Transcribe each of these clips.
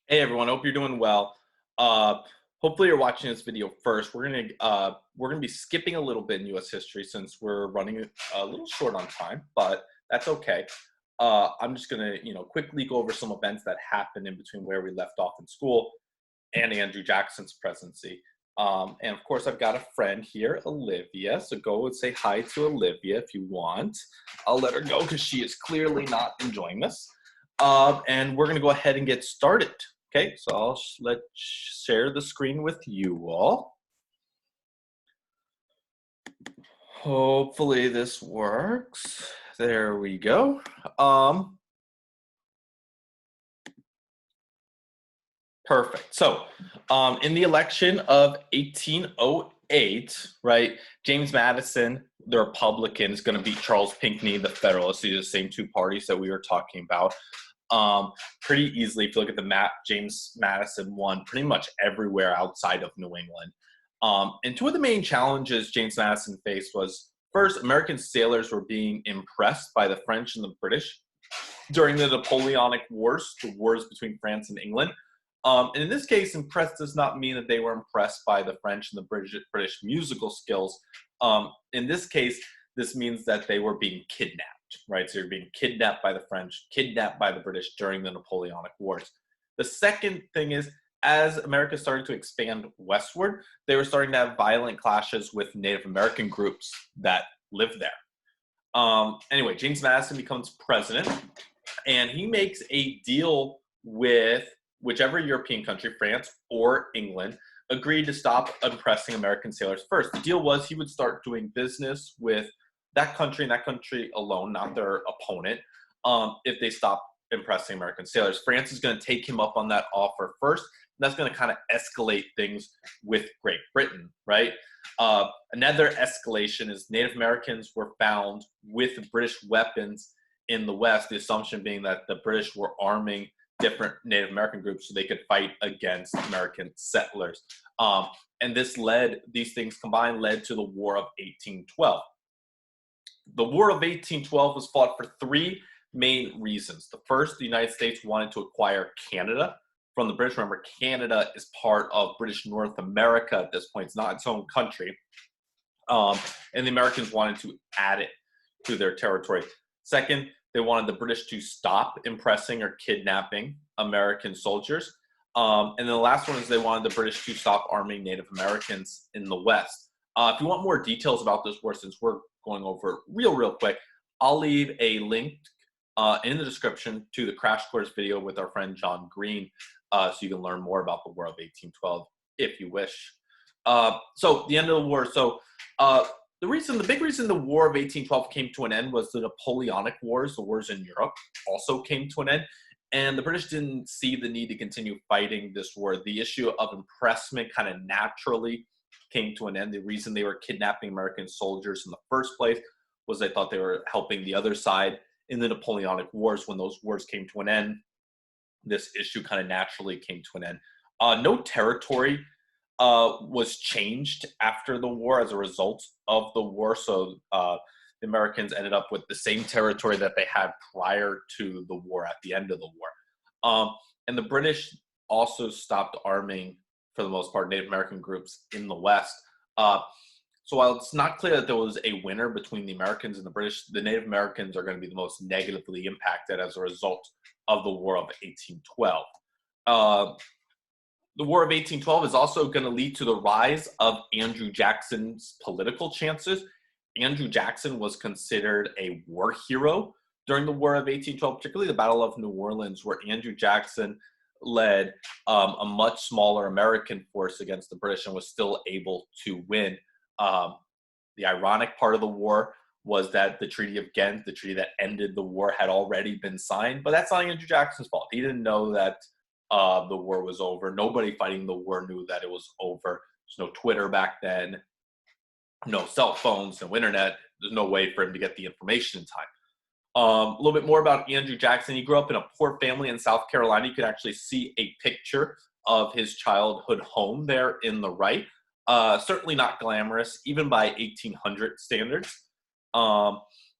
Hey everyone, hope you're doing well. Uh, Hopefully you're watching this video first. We're gonna be skipping a little bit in U.S. history since we're running a little short on time, but that's okay. I'm just gonna quickly go over some events that happened in between where we left off in school and Andrew Jackson's presidency. And of course, I've got a friend here, Olivia. So go and say hi to Olivia if you want. I'll let her go because she is clearly not enjoying this. And we're going to go ahead and get started. Okay, so let's share the screen with you all. Hopefully this works. There we go. Perfect. So, in the election of 1808, right, James Madison, the Republican, is going to beat Charles Pinckney, the Federalist. These are the same two parties that we were talking about. Pretty easily. If you look at the map, James Madison won pretty much everywhere outside of New England. And two of the main challenges James Madison faced was first, American sailors were being impressed by the French and the British during the Napoleonic Wars, the wars between France and England. And in this case, impressed does not mean that they were impressed by the French and the British musical skills. In this case, this means that they were being kidnapped, right? So you're being kidnapped by the French, kidnapped by the British during the Napoleonic Wars. The second thing is, as America started to expand westward, they were starting to have violent clashes with Native American groups that lived there. Anyway, James Madison becomes president, and he makes a deal with whichever European country, France or England, agreed to stop impressing American sailors first. The deal was he would start doing business with that country and that country alone, not their opponent, if they stop impressing American sailors. France is going to take him up on that offer first. And that's going to kind of escalate things with Great Britain, right? Another escalation is Native Americans were found with British weapons in the West, the assumption being that the British were arming different Native American groups so they could fight against American settlers. And these things combined led to the War of 1812. The War of 1812 was fought for three main reasons. The first, the United States wanted to acquire Canada from the British. Remember, Canada is part of British North America at this point. It's not its own country. And the Americans wanted to add it to their territory. Second, they wanted the British to stop impressing or kidnapping American soldiers. And then the last one is they wanted the British to stop arming Native Americans in the West. If you want more details about this war, since we're going over real quick, I'll leave a link in the description to the Crash Course video with our friend John Green, so you can learn more about the War of 1812 if you wish. So the end of the war. So the big reason the War of 1812 came to an end was the Napoleonic Wars. The wars in Europe also came to an end, and the British didn't see the need to continue fighting this war. The issue of impressment kind of naturally came to an end. The reason they were kidnapping American soldiers in the first place was they thought they were helping the other side in the Napoleonic Wars. When those wars came to an end, this issue kind of naturally came to an end. No territory was changed after the war as a result of the war. So the Americans ended up with the same territory that they had prior to the war at the end of the war. And the British also stopped arming, for the most part, Native American groups in the West. So while it's not clear that there was a winner between the Americans and the British, the Native Americans are going to be the most negatively impacted as a result of the War of 1812. The War of 1812 is also going to lead to the rise of Andrew Jackson's political chances. Andrew Jackson was considered a war hero during the War of 1812, particularly the Battle of New Orleans, where Andrew Jackson led a much smaller American force against the British and was still able to win. The ironic part of the war was that the Treaty of Ghent, the treaty that ended the war, had already been signed, but that's not Andrew Jackson's fault. He didn't know that the war was over. Nobody fighting the war knew that it was over. There's no Twitter back then, no cell phones, no internet. There's no way for him to get the information in time. A little bit more about Andrew Jackson. He grew up in a poor family in South Carolina. You could actually see a picture of his childhood home there in the right. Certainly not glamorous, even by 1800 standards.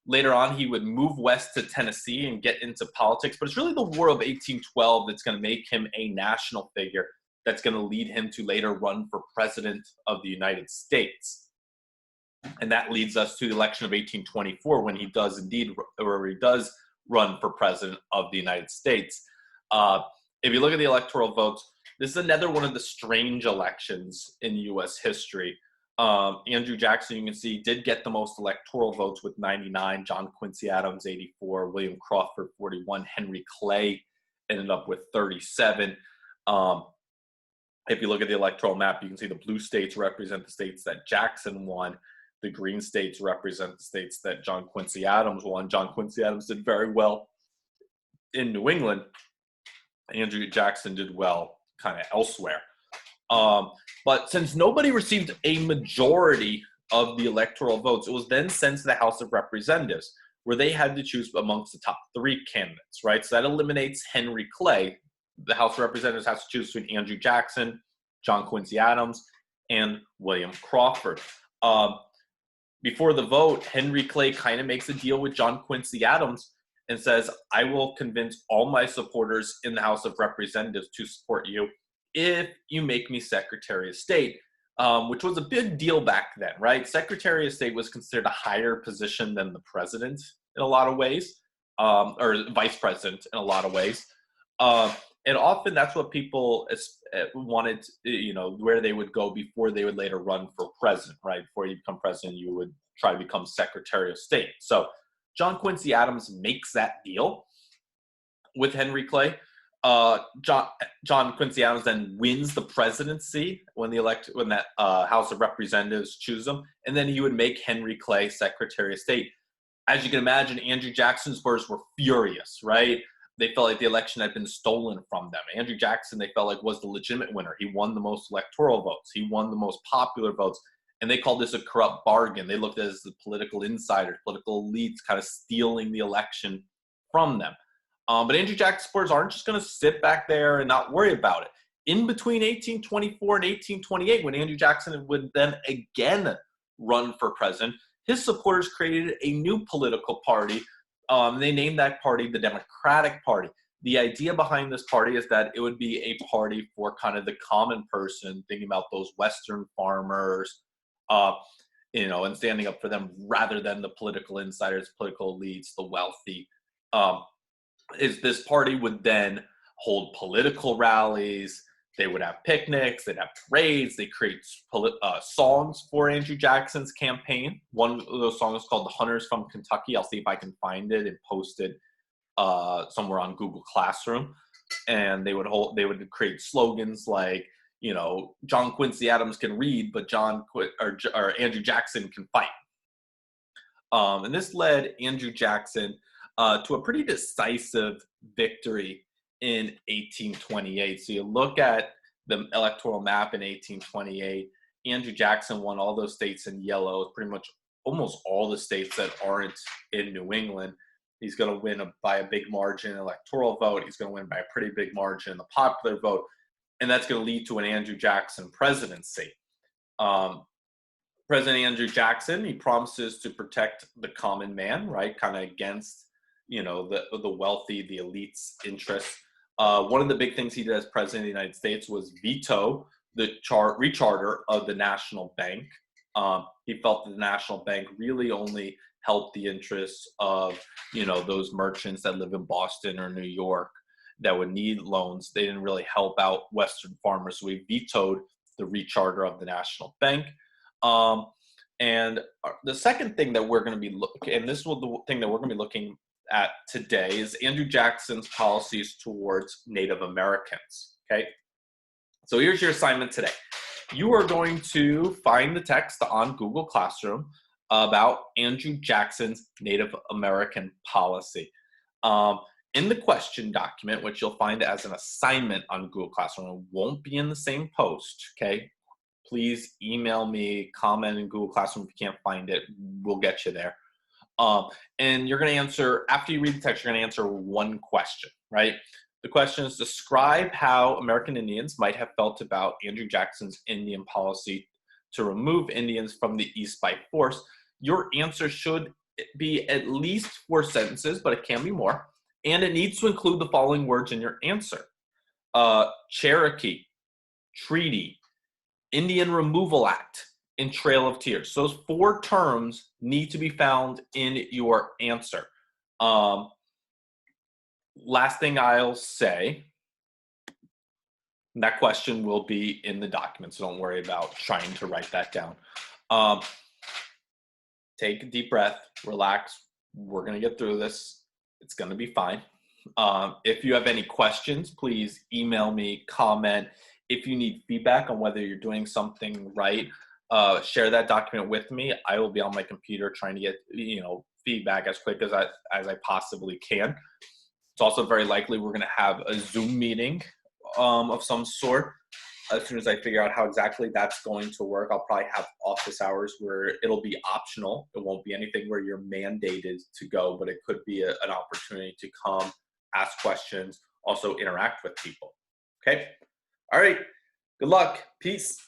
Later on, he would move west to Tennessee and get into politics. But it's really the War of 1812 that's going to make him a national figure, that's going to lead him to later run for president of the United States. And that leads us to the election of 1824, when he does run for president of the United States. If you look at the electoral votes, this is another one of the strange elections in U.S. history. Andrew Jackson, you can see, did get the most electoral votes with 99, John Quincy Adams 84, William Crawford 41, Henry Clay ended up with 37. If you look at the electoral map, you can see the blue states represent the states that Jackson won. The green states represent the states that John Quincy Adams won. John Quincy Adams did very well in New England. Andrew Jackson did well kind of elsewhere. But since nobody received a majority of the electoral votes, it was then sent to the House of Representatives, where they had to choose amongst the top 3 candidates, right? So that eliminates Henry Clay. The House of Representatives has to choose between Andrew Jackson, John Quincy Adams, and William Crawford. Before the vote, Henry Clay kind of makes a deal with John Quincy Adams and says, I will convince all my supporters in the House of Representatives to support you if you make me Secretary of State, which was a big deal back then, right? Secretary of State was considered a higher position than the president in a lot of ways, or vice president in a lot of ways. And often that's what people wanted, where they would go before they would later run for president, right? Before you become president, you would try to become Secretary of State. So John Quincy Adams makes that deal with Henry Clay. John Quincy Adams then wins the presidency when that House of Representatives choose him, and then he would make Henry Clay Secretary of State. As you can imagine, Andrew Jackson's supporters were furious, right? They felt like the election had been stolen from them. Andrew Jackson, they felt like, was the legitimate winner. He won the most electoral votes. He won the most popular votes. And they called this a corrupt bargain. They looked at it as the political insiders, political elites kind of stealing the election from them. But Andrew Jackson's supporters aren't just going to sit back there and not worry about it. In between 1824 and 1828, when Andrew Jackson would then again run for president, his supporters created a new political party. They named that party the Democratic Party. The idea behind this party is that it would be a party for kind of the common person, thinking about those Western farmers, and standing up for them rather than the political insiders, political elites, the wealthy. This party would then hold political rallies. They would have picnics. They'd have parades. They create songs for Andrew Jackson's campaign. One of those songs is called "The Hunters from Kentucky." I'll see if I can find it and post it somewhere on Google Classroom. And they would create slogans like, John Quincy Adams can read, but Andrew Jackson can fight. And this led Andrew Jackson to a pretty decisive victory in 1828. So you look at the electoral map in 1828, Andrew Jackson won all those states in yellow, pretty much almost all the states that aren't in New England. He's going to win by a big margin in the electoral vote. He's going to win by a pretty big margin in the popular vote. And that's going to lead to an Andrew Jackson presidency. President Andrew Jackson, he promises to protect the common man, right, kind of against, the wealthy, the elites' interests. One of the big things he did as president of the United States was veto the recharter of the National Bank. He felt that the National Bank really only helped the interests of, those merchants that live in Boston or New York that would need loans. They didn't really help out Western farmers. So he vetoed the recharter of the National Bank. And the second thing that we're going to be looking, and this is the thing that we're going to be looking at today, is Andrew Jackson's policies towards Native Americans. Okay. So here's your assignment today. You are going to find the text on Google Classroom about Andrew Jackson's Native American policy. In the question document, which you'll find as an assignment on Google Classroom, it won't be in the same post, okay? Please email me, comment in Google Classroom if you can't find it. We'll get you there. And you're going to answer, after you read the text, you're going to answer one question, right? The question is, describe how American Indians might have felt about Andrew Jackson's Indian policy to remove Indians from the East by force. Your answer should be at least 4 sentences, but it can be more. And it needs to include the following words in your answer. Cherokee, treaty, Indian Removal Act, and Trail of Tears. Those 4 terms need to be found in your answer. Last thing I'll say, that question will be in the document, so don't worry about trying to write that down. Take a deep breath, relax. We're going to get through this. It's going to be fine. If you have any questions, please email me, comment. If you need feedback on whether you're doing something right, share that document with me. I will be on my computer trying to get feedback as quick as I possibly can. It's also very likely we're going to have a Zoom meeting of some sort. As soon as I figure out how exactly that's going to work, I'll probably have office hours where it'll be optional. It won't be anything where you're mandated to go, but it could be an opportunity to come, ask questions, also interact with people. Okay? All right. Good luck. Peace.